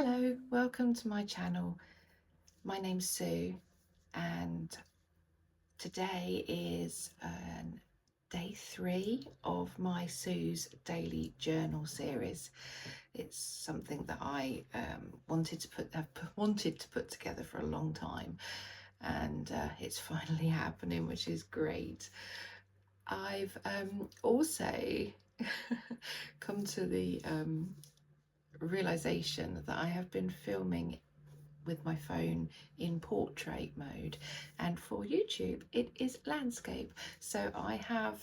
Hello, welcome to my channel. My name's Sue, and today is day 3 of my Sue's Daily Journal series. It's something that I wanted to put together for a long time, and it's finally happening, which is great. I've also come to the realization that I have been filming with my phone in portrait mode, and for YouTube it is landscape. So I have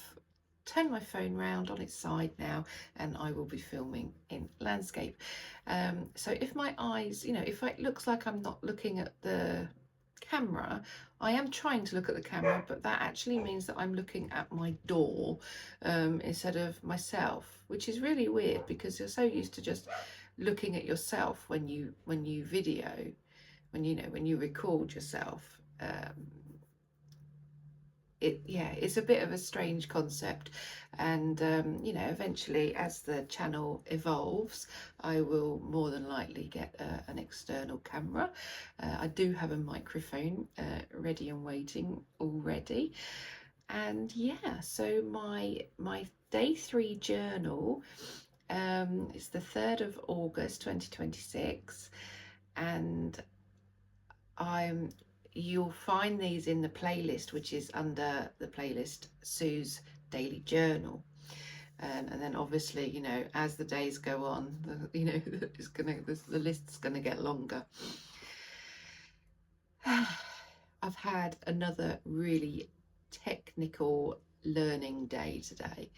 turned my phone round on its side now, and I will be filming in landscape. So if my eyes, if it looks like I'm not looking at the camera, I am trying to look at the camera, but that actually means that I'm looking at my door instead of myself, which is really weird because you're so used to just looking at yourself when you video, when you record yourself. It's a bit of a strange concept, and eventually, as the channel evolves, I will more than likely get an external camera. I do have a microphone ready and waiting already, and yeah, so my day 3 journal is the 3rd of August 2026, and you'll find these in the playlist, which is under the playlist Sue's Daily Journal. And then obviously, as the days go on, the list's gonna get longer. I've had another really technical learning day today.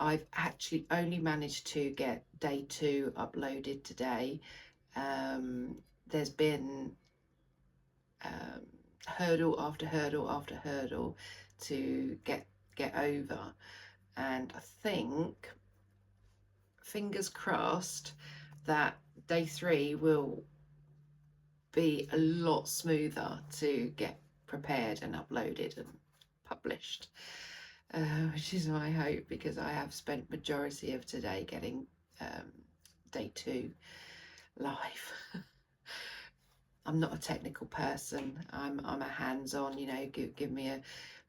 I've actually only managed to get day 2 uploaded today. There's been hurdle after hurdle after hurdle to get over, and I think, fingers crossed, that day 3 will be a lot smoother to get prepared and uploaded and published, which is my hope, because I have spent majority of today getting day 2 live. I'm not a technical person. I'm a hands-on, give me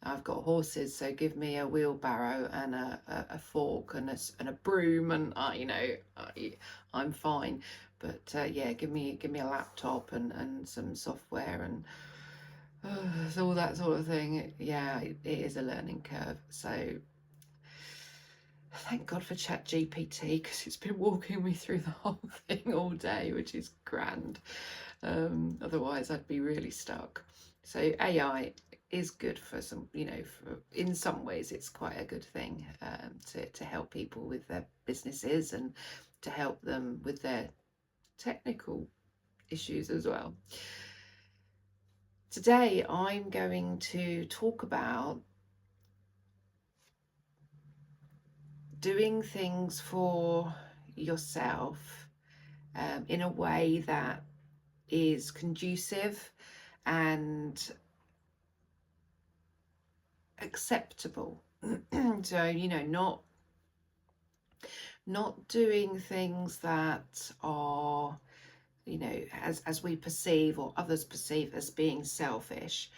I've got horses, so give me a wheelbarrow and a fork and a broom, and I'm fine. But yeah, give me a laptop and some software and all that sort of thing. Yeah, it is a learning curve. So thank God for ChatGPT, because it's been walking me through the whole thing all day, which is grand. Otherwise I'd be really stuck. So AI is good for some, in some ways it's quite a good thing, to help people with their businesses and to help them with their technical issues as well. Today I'm going to talk about doing things for yourself in a way that is conducive and acceptable. So not doing things that are, as we perceive or others perceive as being selfish.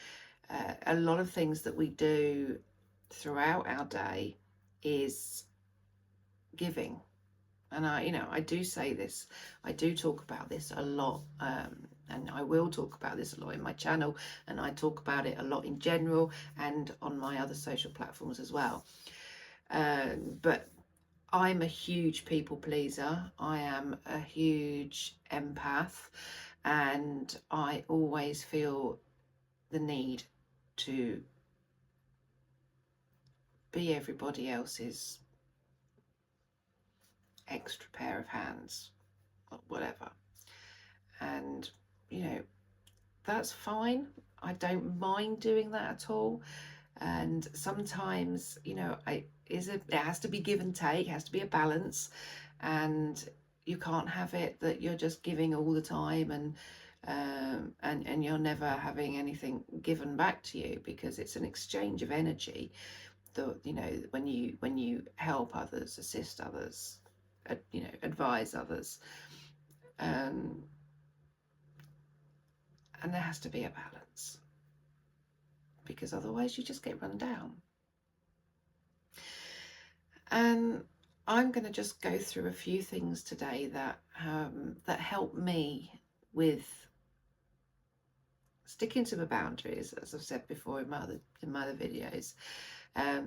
A lot of things that we do throughout our day is giving, and I do say this, I do talk about this a lot, and I will talk about this a lot in my channel, and I talk about it a lot in general and on my other social platforms as well. But I'm a huge people pleaser. I am a huge empath, and I always feel the need to be everybody else's extra pair of hands or whatever. And that's fine. I don't mind doing that at all. And sometimes, it has to be give and take, it has to be a balance, and you can't have it that you're just giving all the time and you're never having anything given back to you, because it's an exchange of energy. When you help others, assist others, advise others, and there has to be a balance, because otherwise you just get run down. And I'm going to just go through a few things today that that help me with sticking to my boundaries, as I've said before in my other videos.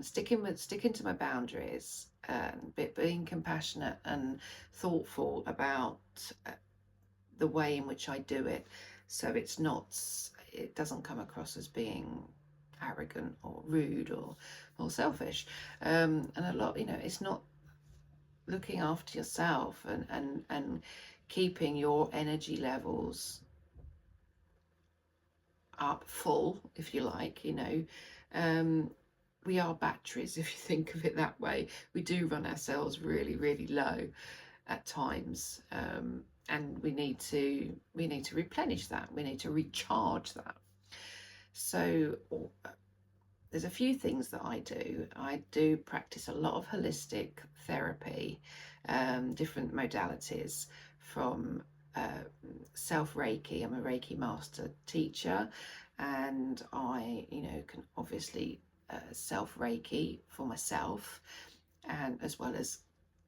Sticking to my boundaries, and being compassionate and thoughtful about the way in which I do it, so it doesn't come across as being arrogant or rude or selfish. And a lot, it's not looking after yourself and keeping your energy levels up full, if you like. We are batteries, if you think of it that way. We do run ourselves really, really low at times, and we need to replenish that. We need to recharge that. So there's a few things that I do. I do practice a lot of holistic therapy, different modalities, from self Reiki. I'm a Reiki master teacher, and I, can obviously self Reiki for myself, and as well as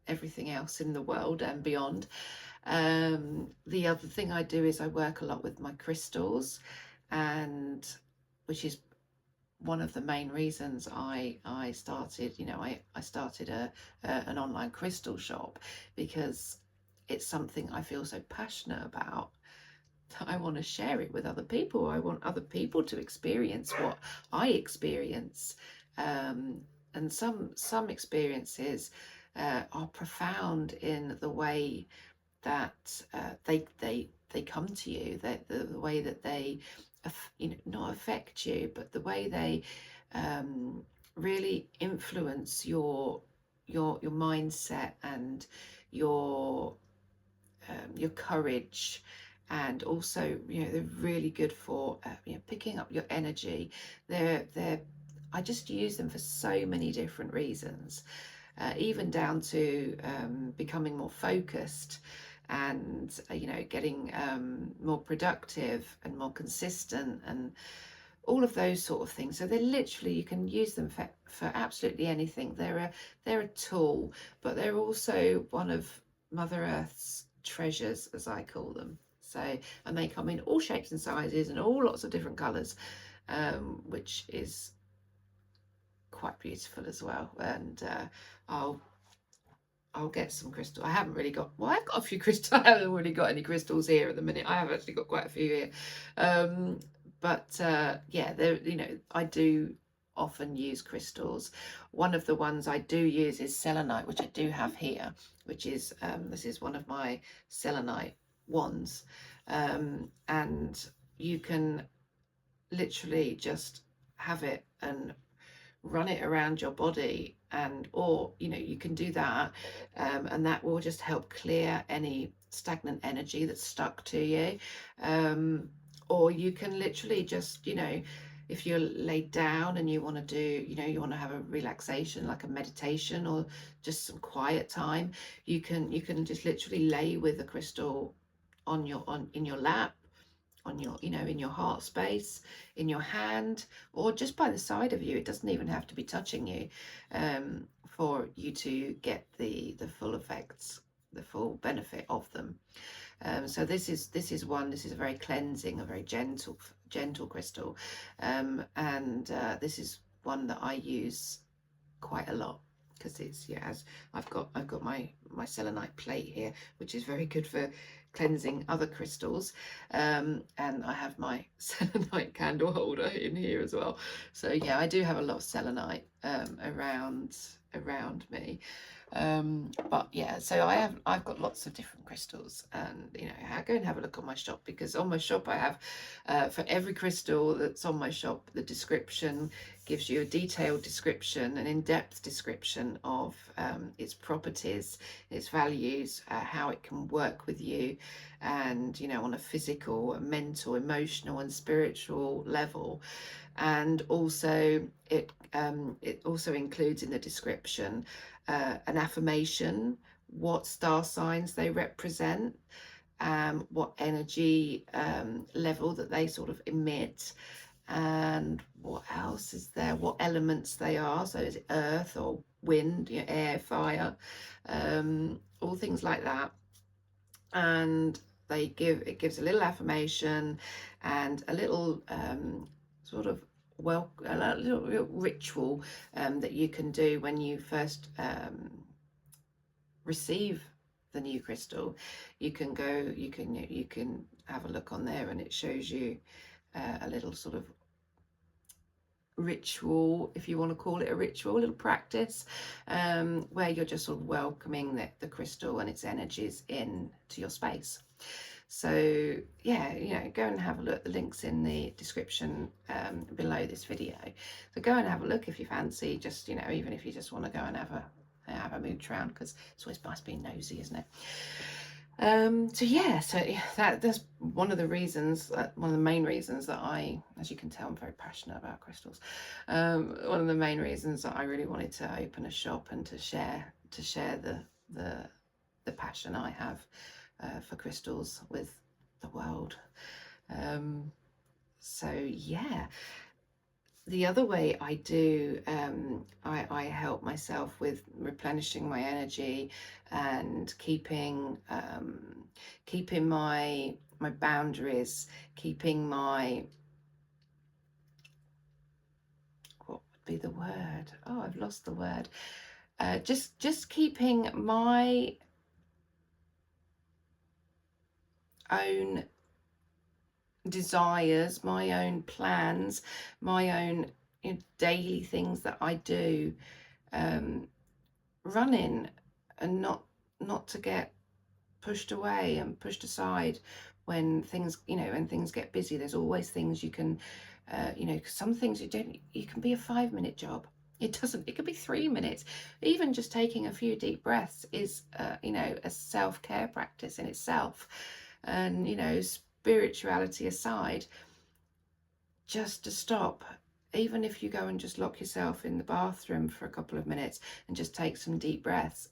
everything else in the world and beyond. The other thing I do is I work a lot with my crystals, and which is one of the main reasons I started, I started an online crystal shop, because it's something I feel so passionate about that I want to share it with other people. I want other people to experience what I experience, and some experiences are profound in the way that they come to you, that the way that they not affect you, but the way they really influence your mindset and your courage. And also, they're really good for picking up your energy. They're I just use them for so many different reasons, even down to becoming more focused, and getting more productive and more consistent, and all of those sort of things. So they're literally, you can use them for absolutely anything. They're a tool, but they're also one of Mother Earth's treasures, as I call them. So, and they come in all shapes and sizes and all lots of different colours, which is quite beautiful as well. And I'll get some crystal. I haven't really got, well, I've got a few crystals. I haven't really got any crystals here at the minute. I have actually got quite a few here. But yeah, I do often use crystals. One of the ones I do use is selenite, which I do have here, which is, this is one of my selenite wands. And you can literally just have it and run it around your body, or you can do that, and that will just help clear any stagnant energy that's stuck to you. Or you can literally just, if you're laid down and you want to do, you want to have a relaxation, like a meditation or just some quiet time, you can just literally lay with the crystal in your lap, on your, in your heart space, in your hand, or just by the side of you. It doesn't even have to be touching you, for you to get the full effects, the full benefit of them. So this is a very cleansing, a very gentle crystal, and this is one that I use quite a lot, because it's, as I've got my selenite plate here, which is very good for cleansing other crystals, and I have my selenite candle holder in here as well. So yeah, I do have a lot of selenite around me. But yeah, so I've got lots of different crystals, and go and have a look on my shop, because on my shop I have, for every crystal that's on my shop, the description gives you a detailed description, an in-depth description of its properties, its values, how it can work with you, and on a physical, mental, emotional and spiritual level. And also it also includes in the description an affirmation, what star signs they represent, what energy level that they sort of emit, and what else is there, what elements they are. So is it earth or wind, air, fire, all things like that. And it gives a little affirmation and a little sort of a little ritual that you can do when you first receive the new crystal. You can have a look on there, and it shows you a little sort of ritual, if you want to call it a ritual, a little practice, where you're just sort of welcoming the crystal and its energies into your space. So yeah, go and have a look. The link's in the description below this video. So go and have a look if you fancy, just even if you just want to go and have a mooch around, because it's always nice being nosy, isn't it? So that's one of the reasons, one of the main reasons that as you can tell, I'm very passionate about crystals. One of the main reasons that I really wanted to open a shop and to share the passion I have for crystals with the world. So yeah. The other way I do, I help myself with replenishing my energy and keeping my boundaries, keeping my, what would be the word? Oh, I've lost the word. Just keeping my own desires, my own plans, my own daily things that I do running, and not to get pushed away and pushed aside when things get busy. There's always things you can some things you can be a 5-minute job. It could be 3 minutes. Even just taking a few deep breaths is a self-care practice in itself. And spirituality aside, just to stop, even if you go and just lock yourself in the bathroom for a couple of minutes and just take some deep breaths,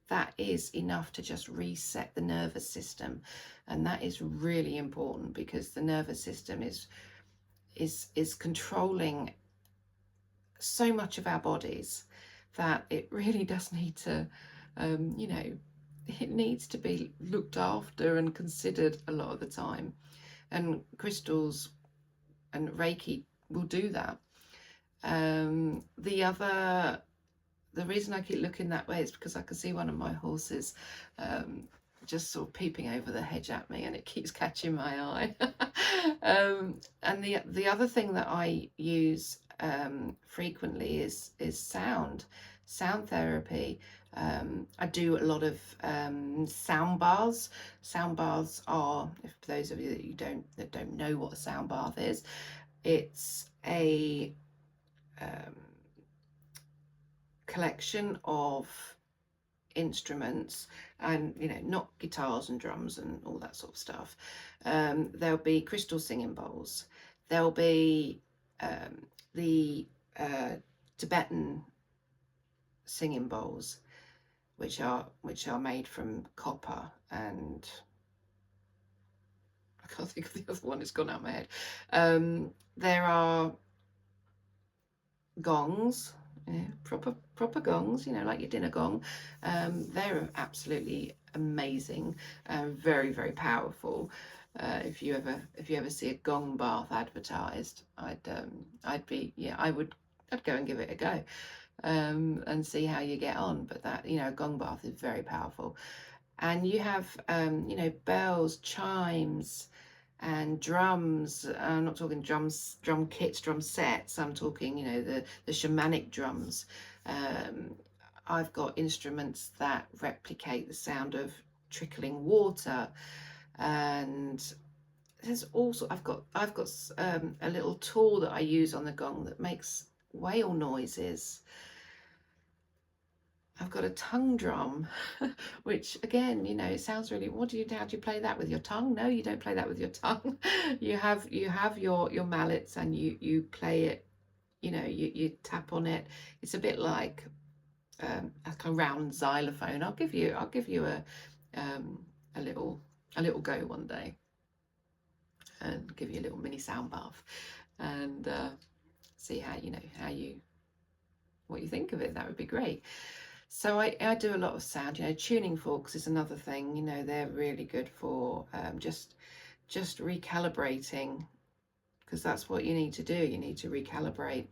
that is enough to just reset the nervous system. And that is really important, because the nervous system is controlling so much of our bodies that it really does need to it needs to be looked after and considered a lot of the time. And crystals and Reiki will do that. The reason I keep looking that way is because I can see one of my horses just sort of peeping over the hedge at me, and it keeps catching my eye. And the other thing that I use frequently is sound therapy. I do a lot of sound baths. Sound baths are, if those of you that don't know what a sound bath is, it's a collection of instruments, and not guitars and drums and all that sort of stuff. There'll be crystal singing bowls. There'll be the Tibetan singing bowls, which are made from copper, and I can't think of the other one, it's gone out of my head. There are gongs, proper gongs, like your dinner gong. They're absolutely amazing, very, very powerful. If you ever see a gong bath advertised, I'd go and give it a go, and see how you get on. But that, a gong bath is very powerful. And you have bells, chimes, and drums. I'm not talking drums, drum kits, drum sets. I'm talking the shamanic drums. I've got instruments that replicate the sound of trickling water, and there's also I've got a little tool that I use on the gong that makes whale noises. I've got a tongue drum, which again, it sounds really, how do you play that with your tongue? No, you don't play that with your tongue. You have your mallets, and you play it, you tap on it. It's a bit like a round xylophone. I'll give you a little a little go one day and give you a little mini sound bath, and see how what you think of it. That would be great. So I do a lot of sound. Tuning forks is another thing. They're really good for just recalibrating, because that's what you need to do. You need to recalibrate.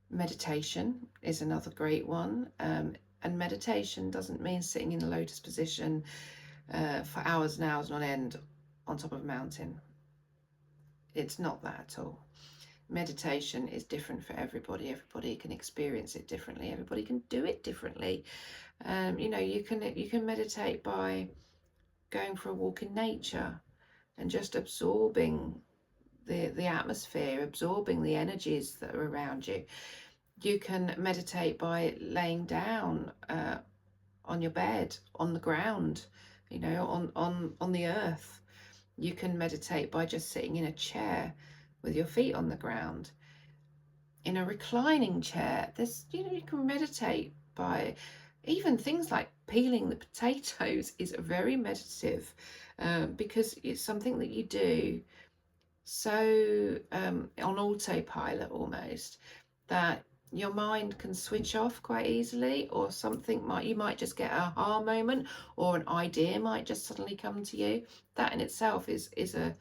Meditation is another great one. And meditation doesn't mean sitting in the lotus position for hours and hours on end on top of a mountain. It's not that at all. Meditation is different for everybody. Everybody can experience it differently. Everybody can do it differently. You can meditate by going for a walk in nature and just absorbing the atmosphere, absorbing the energies that are around you. You can meditate by laying down on your bed, on the ground, on the earth. You can meditate by just sitting in a chair with your feet on the ground. In a reclining chair, you can meditate by even things like peeling the potatoes is very meditative, because it's something that you do so on autopilot almost, that your mind can switch off quite easily, or you might just get a aha moment, or an idea might just suddenly come to you. That in itself is a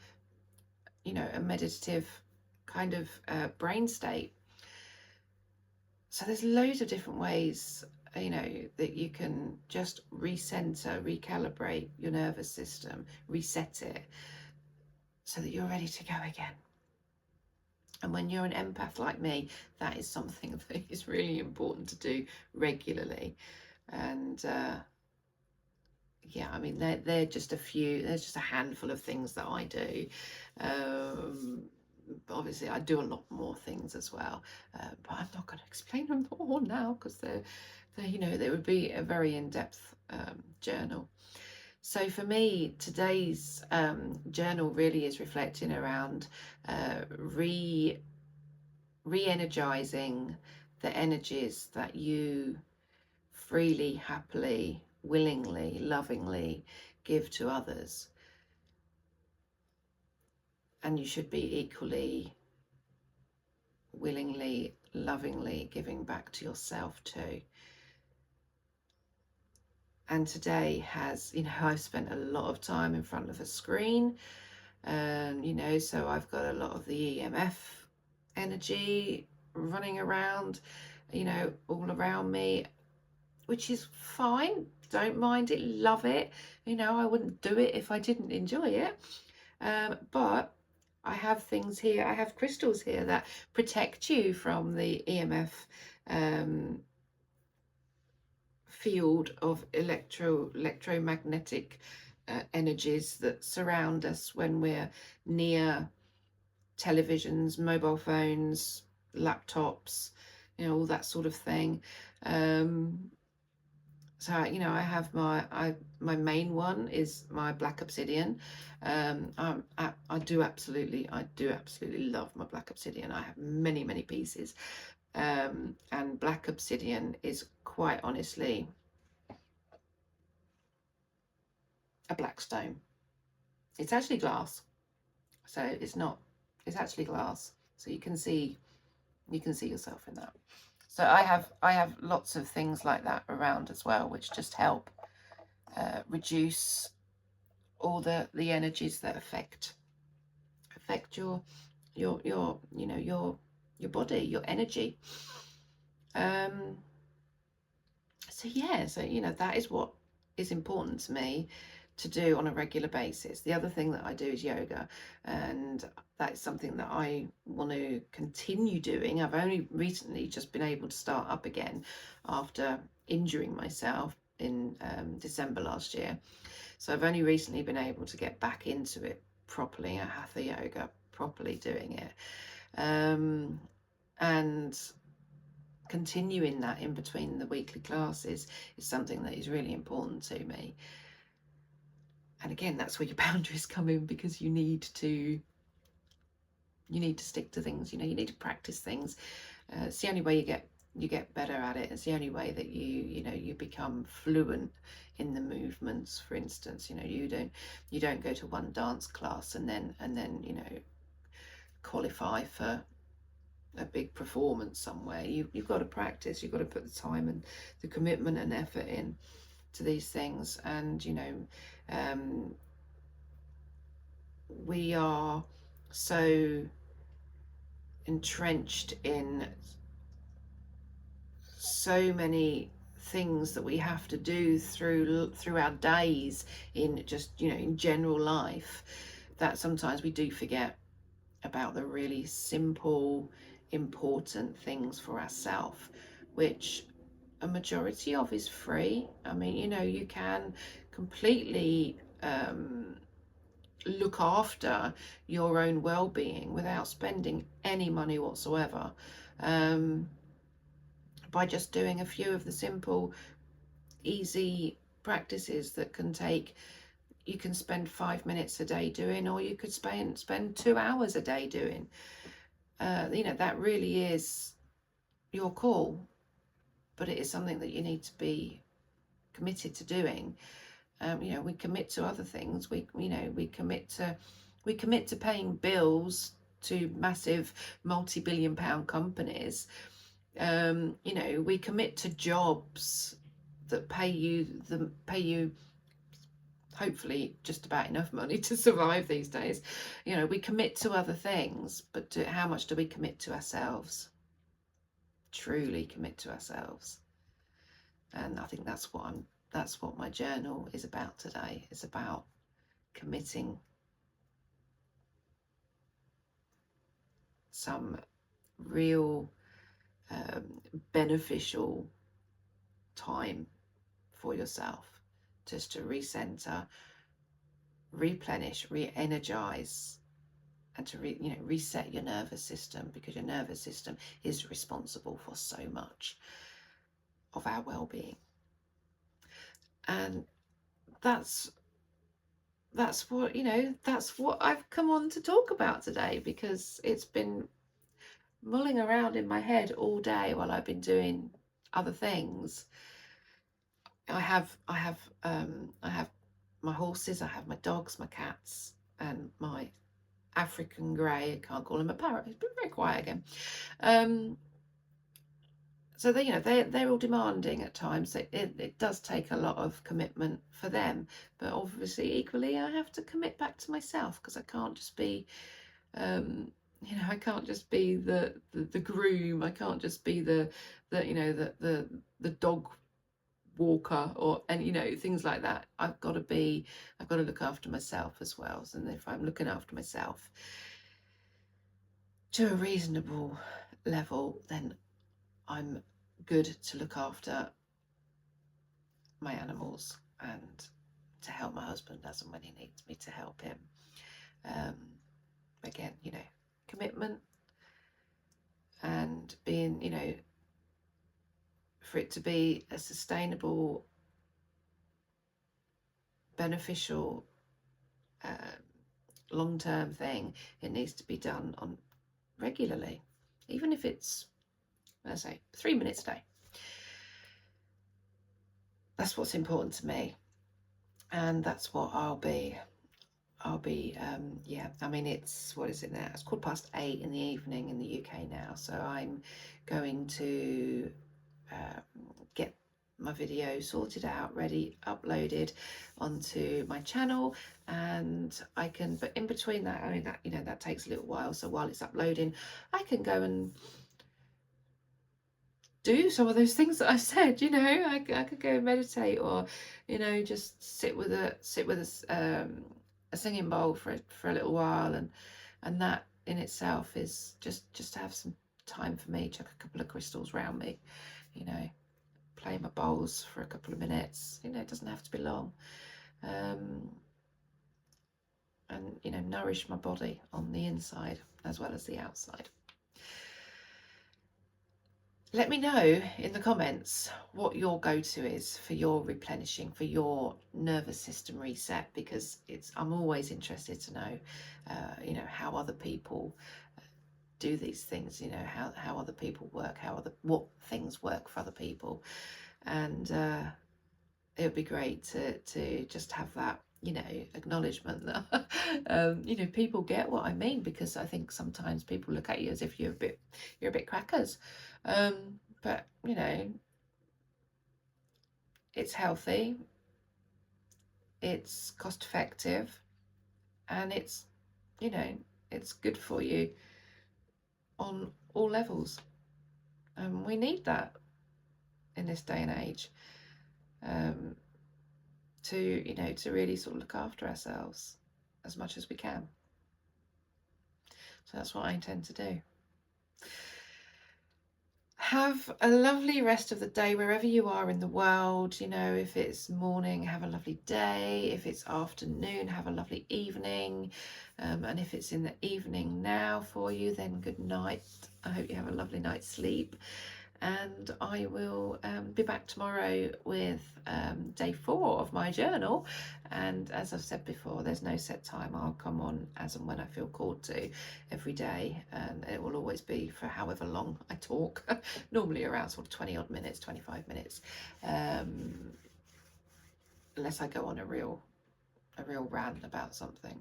meditative kind of brain state. So there's loads of different ways that you can just recenter, recalibrate your nervous system, reset it so that you're ready to go again. And when you're an empath like me, that is something that is really important to do regularly. And yeah, I mean, they're just there's just a handful of things that I do. But obviously I do a lot more things as well, but I'm not going to explain them all now, because they would be a very in-depth journal. So for me, today's journal really is reflecting around re-energizing the energies that you freely, happily, willingly, lovingly give to others. And you should be equally, willingly, lovingly giving back to yourself too. And today has, I've spent a lot of time in front of a screen, and so I've got a lot of the EMF energy running around, all around me, which is fine. Don't mind it, love it. I wouldn't do it if I didn't enjoy it. But I have things here, I have crystals here that protect you from the EMF field of electromagnetic energies that surround us when we're near televisions, mobile phones, laptops, all that sort of thing. So I have my main one is my black obsidian. I do absolutely love my black obsidian. I have many pieces, and black obsidian is quite honestly a black stone. It's actually glass, so it's actually glass, so you can see yourself in that. So I have lots of things like that around as well, which just help reduce all the energies that affect your body, your energy. So yeah, so that is what is important to me to do on a regular basis. The other thing that I do is yoga, and that's something that I want to continue doing. I've only recently just been able to start up again after injuring myself in December last year. So I've only recently been able to get back into it properly, a hatha yoga, properly doing it, and continuing that in between the weekly classes is something that is really important to me. And again, that's where your boundaries come in, because you need to stick to things. You need to practice things. It's the only way you get you get better at it. It's the only way that you become fluent in the movements. For instance, you don't go to one dance class and then qualify for a big performance somewhere. You've got to practice. You've got to put the time and the commitment and effort in to these things. And we are so entrenched in so many things that we have to do through our days, in just in general life, that sometimes we do forget about the really simple, important things for ourselves, which a majority of is free. I mean, you can completely look after your own well-being without spending any money whatsoever, by just doing a few of the simple, easy practices that you can spend 5 minutes a day doing, or you could spend 2 hours a day doing. That really is your call, but it is something that you need to be committed to doing. We commit to other things. We commit to paying bills to massive multi-billion-pound companies. We commit to jobs that pay you hopefully just about enough money to survive these days. We commit to other things, but how much do we commit to ourselves? Truly commit to ourselves. And I think that's what my journal is about today. It's about committing some real beneficial time for yourself, just to recenter, replenish, re-energize, and to reset your nervous system, because your nervous system is responsible for so much of our well-being. And that's what I've come on to talk about today, because it's been mulling around in my head all day while I've been doing other things. I have my horses, I have my dogs, my cats, and my African grey. I can't call him a parrot, he's been very quiet again. So they're all demanding at times. It does take a lot of commitment for them, but obviously equally I have to commit back to myself, because I can't just be I can't just be the groom. I can't just be the dog walker, and things like that. I've got to look after myself as well. And if I'm looking after myself to a reasonable level, then I'm good to look after my animals and to help my husband as and when he needs me to help him. Again, commitment, and being, for it to be a sustainable, beneficial, long-term thing, it needs to be done on regularly, even if it's, let's say, 3 minutes a day. That's what's important to me, and that's what I'll be yeah, I mean, what is it now? It's 8:15 in the evening in the UK now, so I'm going to get my video sorted out, ready, uploaded onto my channel, and but in between that, I mean, that takes a little while, so while it's uploading I can go and do some of those things that I said. I could go and meditate, or just sit with a singing bowl for a little while, and that in itself is just to have some time for me, chuck a couple of crystals around me, play my bowls for a couple of minutes. It doesn't have to be long, and nourish my body on the inside as well as the outside. Let me know in the comments what your go-to is for your replenishing, for your nervous system reset, because I'm always interested to know, how other people do these things, you know, how other people work, what things work for other people. And it would be great to just have that, you know, acknowledgement that you know, people get what I mean, because I think sometimes people look at you as if you're a bit crackers, but you know, it's healthy, it's cost effective, and it's, you know, it's good for you on all levels. We need that in this day and age, to, you know, to really sort of look after ourselves as much as we can. So that's what I intend to do. Have a lovely rest of the day wherever you are in the world. You know, if it's morning, have a lovely day. If it's afternoon, have a lovely evening. And if it's in the evening now for you, then good night. I hope you have a lovely night's sleep. And I will be back tomorrow with day 4 of my journal. And as I've said before, there's no set time. I'll come on as and when I feel called to every day, and it will always be for however long I talk, normally around sort of 20 odd minutes, 25 minutes, unless I go on a real rant about something.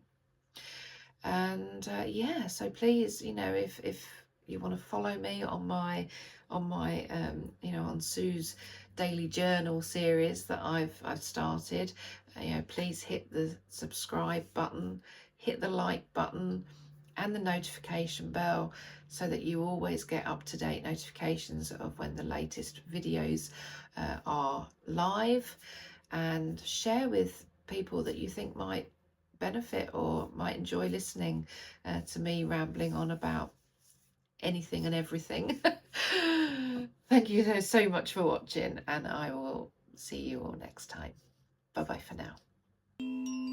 And yeah, so please, you know, if you want to follow me on my you know, on Sue's daily journal series that I've started, you know, please hit the subscribe button, hit the like button and the notification bell, so that you always get up-to-date notifications of when the latest videos are live. And share with people that you think might benefit or might enjoy listening to me rambling on about anything and everything. Thank you so much for watching, and I will see you all next time. Bye bye for now.